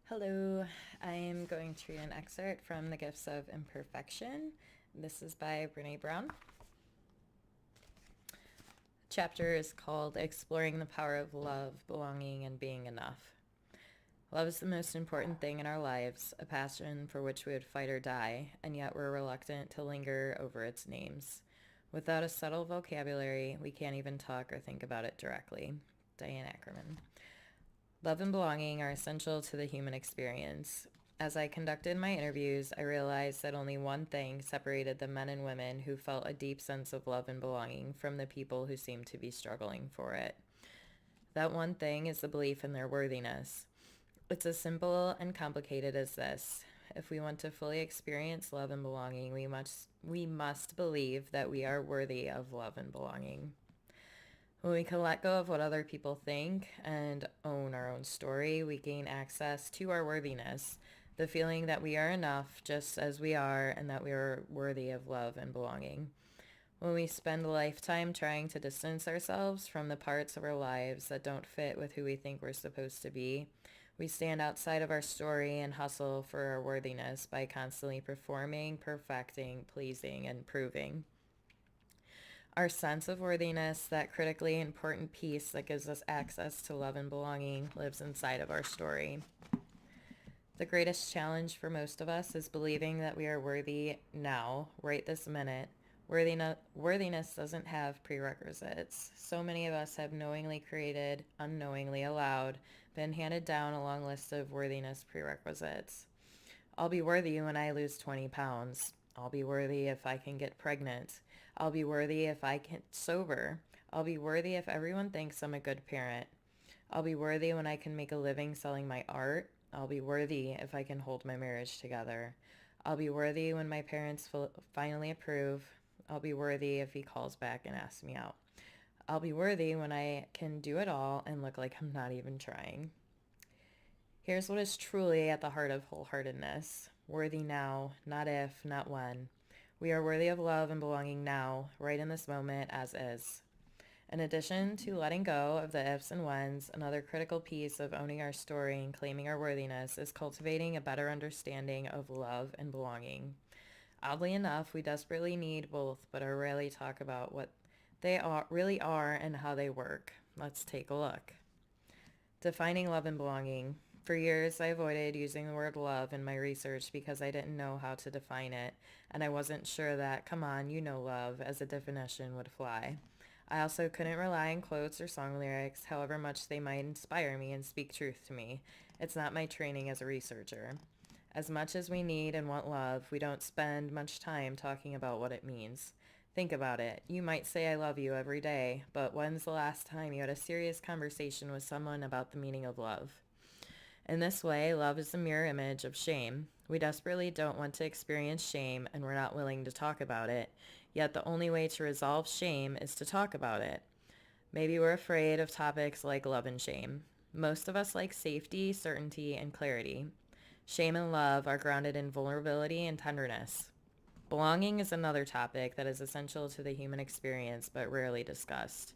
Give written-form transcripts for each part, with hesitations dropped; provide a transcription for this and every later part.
Hello, I am going to read an excerpt from the Gifts of Imperfection. This is by Brene Brown. The chapter is called Exploring the Power of Love, Belonging, and Being Enough. Love is the most important thing in our lives, a passion for which we would fight or die, and yet we're reluctant to linger over its names. Without a subtle vocabulary, we can't even talk or think about it directly. Diane Ackerman. Love and belonging are essential to the human experience. As I conducted my interviews, I realized that only one thing separated the men and women who felt a deep sense of love and belonging from the people who seemed to be struggling for it. That one thing is the belief in their worthiness. It's as simple and complicated as this. If we want to fully experience love and belonging, we must believe that we are worthy of love and belonging. When we can let go of what other people think and own our own story, we gain access to our worthiness, the feeling that we are enough just as we are and that we are worthy of love and belonging. When we spend a lifetime trying to distance ourselves from the parts of our lives that don't fit with who we think we're supposed to be, we stand outside of our story and hustle for our worthiness by constantly performing, perfecting, pleasing, and proving. Our sense of worthiness, that critically important piece that gives us access to love and belonging, lives inside of our story. The greatest challenge for most of us is believing that we are worthy now, right this minute. Worthiness doesn't have prerequisites. So many of us have knowingly created, unknowingly allowed, been handed down a long list of worthiness prerequisites. I'll be worthy when I lose 20 pounds. I'll be worthy if I can get pregnant. I'll be worthy if I get sober. I'll be worthy if everyone thinks I'm a good parent. I'll be worthy when I can make a living selling my art. I'll be worthy if I can hold my marriage together. I'll be worthy when my parents finally approve. I'll be worthy if he calls back and asks me out. I'll be worthy when I can do it all and look like I'm not even trying. Here's what is truly at the heart of wholeheartedness. Worthy now, not if, not when. We are worthy of love and belonging now, right in this moment as is. In addition to letting go of the ifs and whens, another critical piece of owning our story and claiming our worthiness is cultivating a better understanding of love and belonging. Oddly enough, we desperately need both, but are rarely talk about what they really are and how they work. Let's take a look. Defining love and belonging. For years, I avoided using the word love in my research because I didn't know how to define it, and I wasn't sure that, come on, you know love, as a definition would fly. I also couldn't rely on quotes or song lyrics, however much they might inspire me and speak truth to me. It's not my training as a researcher. As much as we need and want love, we don't spend much time talking about what it means. Think about it. You might say I love you every day, but when's the last time you had a serious conversation with someone about the meaning of love? In this way, love is a mirror image of shame. We desperately don't want to experience shame, and we're not willing to talk about it. Yet the only way to resolve shame is to talk about it. Maybe we're afraid of topics like love and shame. Most of us like safety, certainty, and clarity. Shame and love are grounded in vulnerability and tenderness. Belonging is another topic that is essential to the human experience but rarely discussed.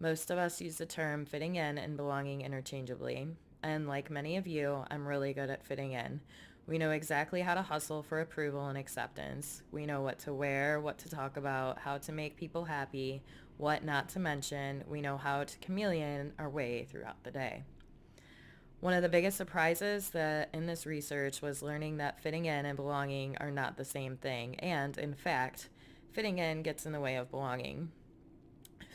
Most of us use the term fitting in and belonging interchangeably. And like many of you, I'm really good at fitting in. We know exactly how to hustle for approval and acceptance. We know what to wear, what to talk about, how to make people happy, what not to mention. We know how to chameleon our way throughout the day. One of the biggest surprises that in this research was learning that fitting in and belonging are not the same thing. And in fact, fitting in gets in the way of belonging.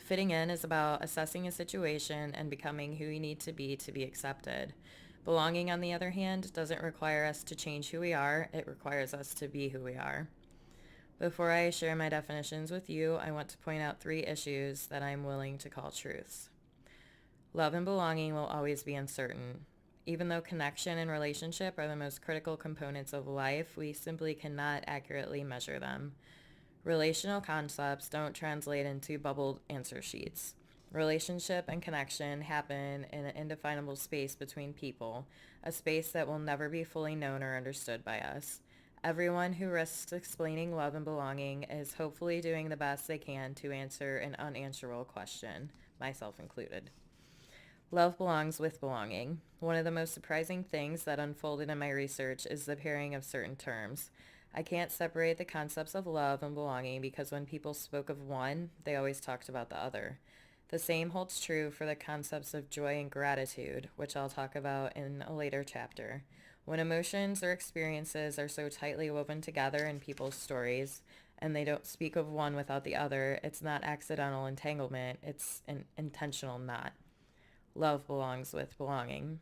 Fitting in is about assessing a situation and becoming who you need to be accepted. Belonging, on the other hand, doesn't require us to change who we are. It requires us to be who we are. Before I share my definitions with you, I want to point out 3 issues that I'm willing to call truths. Love and belonging will always be uncertain. Even though connection and relationship are the most critical components of life, we simply cannot accurately measure them. Relational concepts don't translate into bubbled answer sheets. Relationship and connection happen in an indefinable space between people, a space that will never be fully known or understood by us. Everyone who risks explaining love and belonging is hopefully doing the best they can to answer an unanswerable question, myself included. Love belongs with belonging. One of the most surprising things that unfolded in my research is the pairing of certain terms. I can't separate the concepts of love and belonging because when people spoke of one, they always talked about the other. The same holds true for the concepts of joy and gratitude, which I'll talk about in a later chapter. When emotions or experiences are so tightly woven together in people's stories, and they don't speak of one without the other, it's not accidental entanglement, it's an intentional knot. Love belongs with belonging.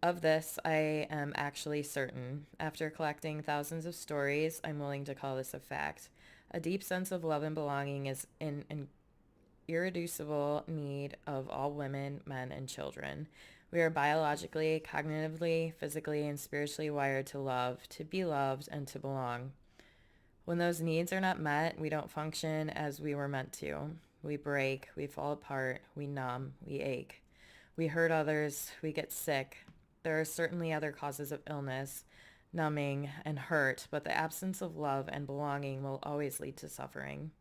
Of this, I am actually certain. After collecting thousands of stories, I'm willing to call this a fact. A deep sense of love and belonging is an irreducible need of all women, men, and children. We are biologically, cognitively, physically, and spiritually wired to love, to be loved, and to belong. When those needs are not met, we don't function as we were meant to. We break, we fall apart, we numb, we ache. We hurt others, we get sick. There are certainly other causes of illness, numbing, and hurt, but the absence of love and belonging will always lead to suffering.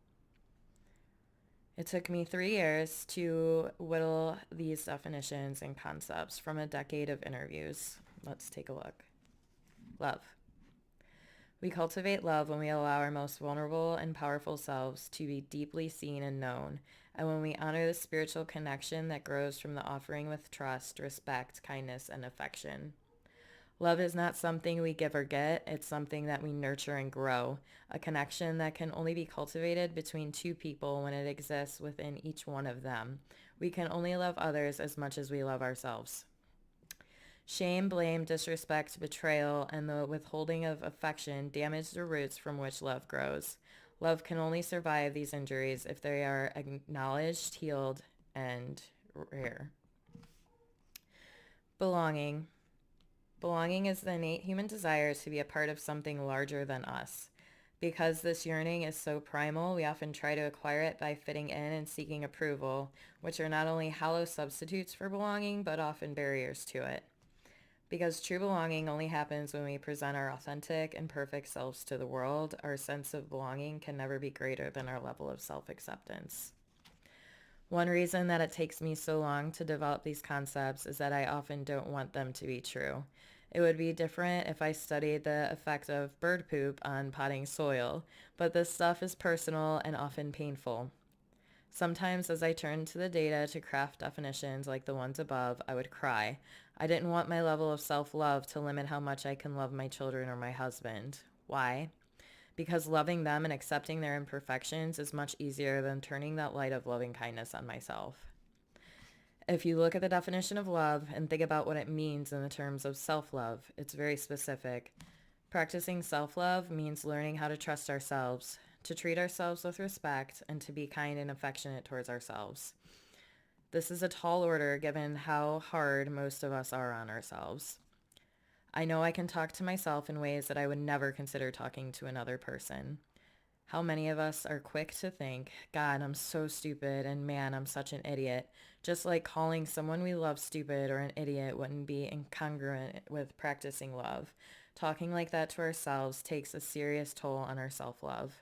It took me 3 years to whittle these definitions and concepts from a decade of interviews. Let's take a look. Love. We cultivate love when we allow our most vulnerable and powerful selves to be deeply seen and known, and when we honor the spiritual connection that grows from the offering with trust, respect, kindness, and affection. Love is not something we give or get, it's something that we nurture and grow, a connection that can only be cultivated between two people when it exists within each one of them. We can only love others as much as we love ourselves. Shame, blame, disrespect, betrayal, and the withholding of affection damage the roots from which love grows. Love can only survive these injuries if they are acknowledged, healed, and rare. Belonging. Belonging is the innate human desire to be a part of something larger than us. Because this yearning is so primal, we often try to acquire it by fitting in and seeking approval, which are not only hollow substitutes for belonging, but often barriers to it. Because true belonging only happens when we present our authentic and perfect selves to the world, our sense of belonging can never be greater than our level of self-acceptance. One reason that it takes me so long to develop these concepts is that I often don't want them to be true. It would be different if I studied the effect of bird poop on potting soil, but this stuff is personal and often painful. Sometimes as I turned to the data to craft definitions like the ones above, I would cry. I didn't want my level of self-love to limit how much I can love my children or my husband. Why? Because loving them and accepting their imperfections is much easier than turning that light of loving kindness on myself. If you look at the definition of love and think about what it means in the terms of self-love, it's very specific. Practicing self-love means learning how to trust ourselves, to treat ourselves with respect, and to be kind and affectionate towards ourselves. This is a tall order given how hard most of us are on ourselves. I know I can talk to myself in ways that I would never consider talking to another person. How many of us are quick to think, God, I'm so stupid, and man, I'm such an idiot. Just like calling someone we love stupid or an idiot wouldn't be incongruent with practicing love. Talking like that to ourselves takes a serious toll on our self-love.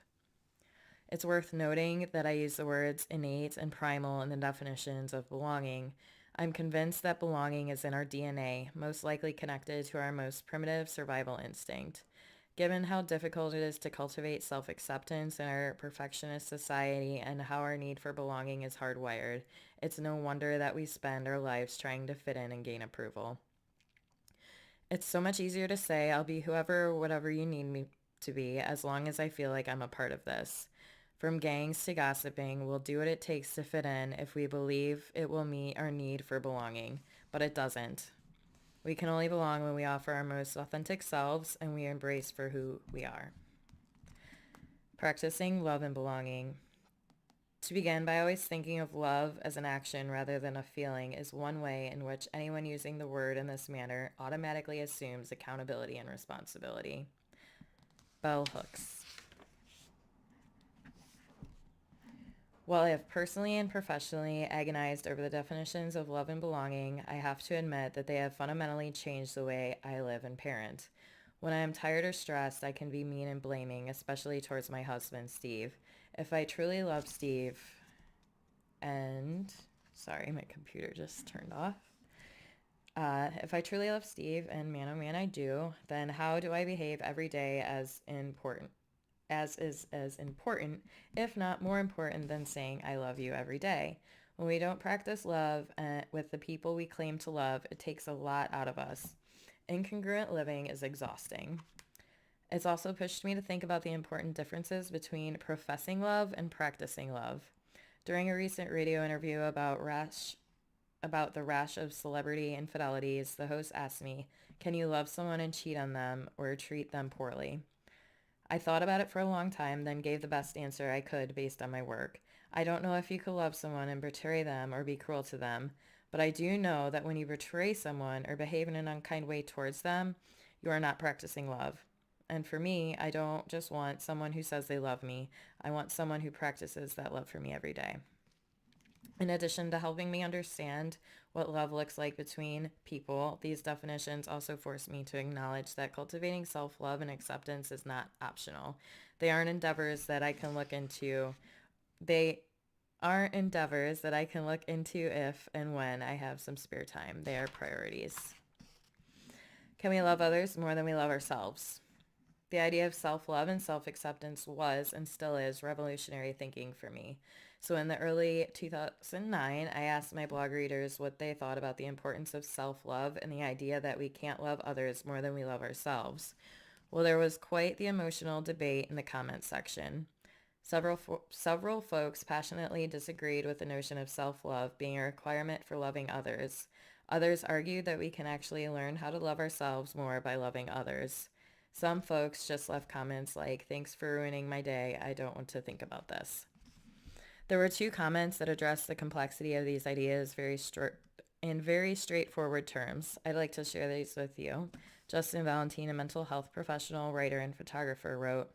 It's worth noting that I use the words innate and primal in the definitions of belonging. I'm convinced that belonging is in our DNA, most likely connected to our most primitive survival instinct. Given how difficult it is to cultivate self-acceptance in our perfectionist society and how our need for belonging is hardwired, it's no wonder that we spend our lives trying to fit in and gain approval. It's so much easier to say, I'll be whoever, whatever you need me to be, as long as I feel like I'm a part of this. From gangs to gossiping, we'll do what it takes to fit in if we believe it will meet our need for belonging, but it doesn't. We can only belong when we offer our most authentic selves and we embrace for who we are. Practicing love and belonging. To begin by always thinking of love as an action rather than a feeling is one way in which anyone using the word in this manner automatically assumes accountability and responsibility. Bell hooks. While I have personally and professionally agonized over the definitions of love and belonging, I have to admit that they have fundamentally changed the way I live and parent. When I am tired or stressed, I can be mean and blaming, especially towards my husband, Steve. If I truly love Steve and Sorry, my computer just turned off. If I truly love Steve, and man, oh man, I do, then how do I behave every day as important, if not more important than saying I love you every day? When we don't practice love with the people we claim to love, it takes a lot out of us. Incongruent living is exhausting. It's also pushed me to think about the important differences between professing love and practicing love. During a recent radio interview about the rash of celebrity infidelities, the host asked me, "Can you love someone and cheat on them or treat them poorly?" I thought about it for a long time, then gave the best answer I could based on my work. I don't know if you could love someone and betray them or be cruel to them, but I do know that when you betray someone or behave in an unkind way towards them, you are not practicing love. And for me, I don't just want someone who says they love me. I want someone who practices that love for me every day. In addition to helping me understand what love looks like between people, these definitions also force me to acknowledge that cultivating self-love and acceptance is not optional. They aren't endeavors that I can look into. They aren't endeavors that I can look into if and when I have some spare time. They are priorities. Can we love others more than we love ourselves? The idea of self-love and self-acceptance was and still is revolutionary thinking for me. So in the early 2009, I asked my blog readers what they thought about the importance of self-love and the idea that we can't love others more than we love ourselves. Well, there was quite the emotional debate in the comments section. Several folks passionately disagreed with the notion of self-love being a requirement for loving others. Others argued that we can actually learn how to love ourselves more by loving others. Some folks just left comments like, "Thanks for ruining my day. I don't want to think about this." There were 2 comments that addressed the complexity of these ideas in very straightforward terms. I'd like to share these with you. Justin Valentine, a mental health professional, writer, and photographer, wrote,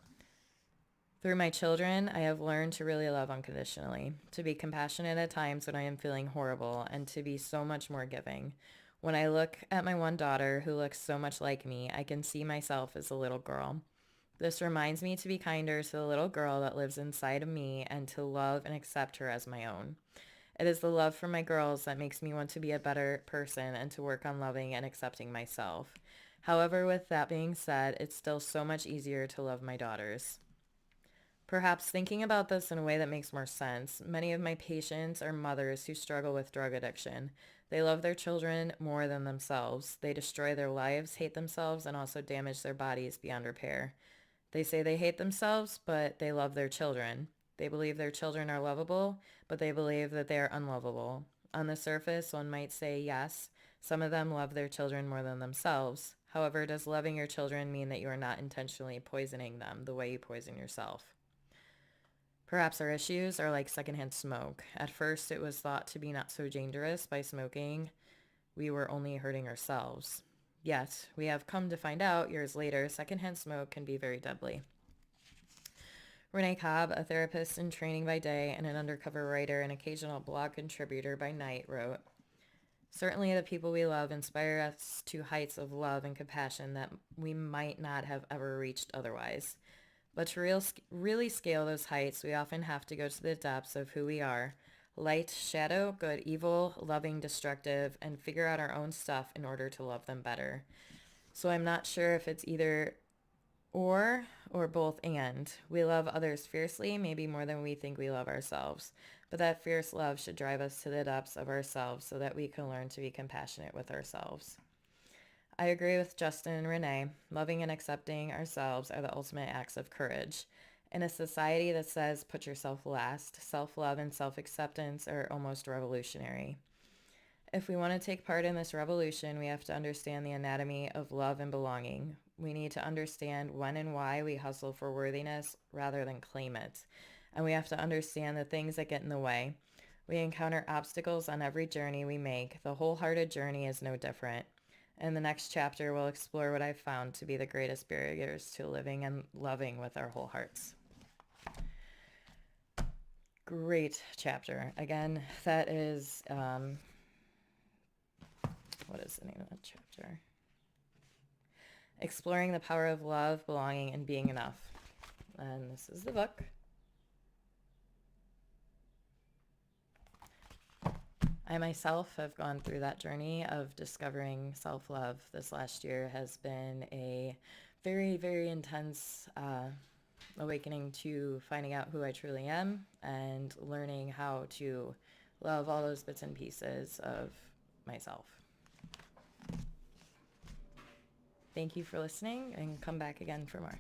"Through my children, I have learned to really love unconditionally, to be compassionate at times when I am feeling horrible, and to be so much more giving. When I look at my one daughter who looks so much like me, I can see myself as a little girl. This reminds me to be kinder to the little girl that lives inside of me and to love and accept her as my own. It is the love for my girls that makes me want to be a better person and to work on loving and accepting myself. However, with that being said, it's still so much easier to love my daughters." Perhaps thinking about this in a way that makes more sense, many of my patients are mothers who struggle with drug addiction. They love their children more than themselves. They destroy their lives, hate themselves, and also damage their bodies beyond repair. They say they hate themselves, but they love their children. They believe their children are lovable, but they believe that they are unlovable. On the surface, one might say, yes, some of them love their children more than themselves. However, does loving your children mean that you are not intentionally poisoning them the way you poison yourself? Perhaps our issues are like secondhand smoke. At first, it was thought to be not so dangerous. By smoking, we were only hurting ourselves. Yet, we have come to find out years later, secondhand smoke can be very deadly. Renee Cobb, a therapist in training by day and an undercover writer and occasional blog contributor by night, wrote, "Certainly the people we love inspire us to heights of love and compassion that we might not have ever reached otherwise. But to really scale those heights, we often have to go to the depths of who we are, light, shadow, good, evil, loving, destructive, and figure out our own stuff in order to love them better. So I'm not sure if it's either or both and. We love others fiercely, maybe more than we think we love ourselves. But that fierce love should drive us to the depths of ourselves so that we can learn to be compassionate with ourselves." I agree with Justin and Renee. Loving and accepting ourselves are the ultimate acts of courage. In a society that says put yourself last, self-love and self-acceptance are almost revolutionary. If we want to take part in this revolution, we have to understand the anatomy of love and belonging. We need to understand when and why we hustle for worthiness rather than claim it. And we have to understand the things that get in the way. We encounter obstacles on every journey we make. The wholehearted journey is no different. In the next chapter, we'll explore what I've found to be the greatest barriers to living and loving with our whole hearts. Great chapter. Again, that is, what is the name of that chapter? Exploring the Power of Love, Belonging, and Being Enough. And this is the book. I myself have gone through that journey of discovering self-love. This last year has been a very, very intense awakening to finding out who I truly am and learning how to love all those bits and pieces of myself. Thank you for listening, and come back again for more.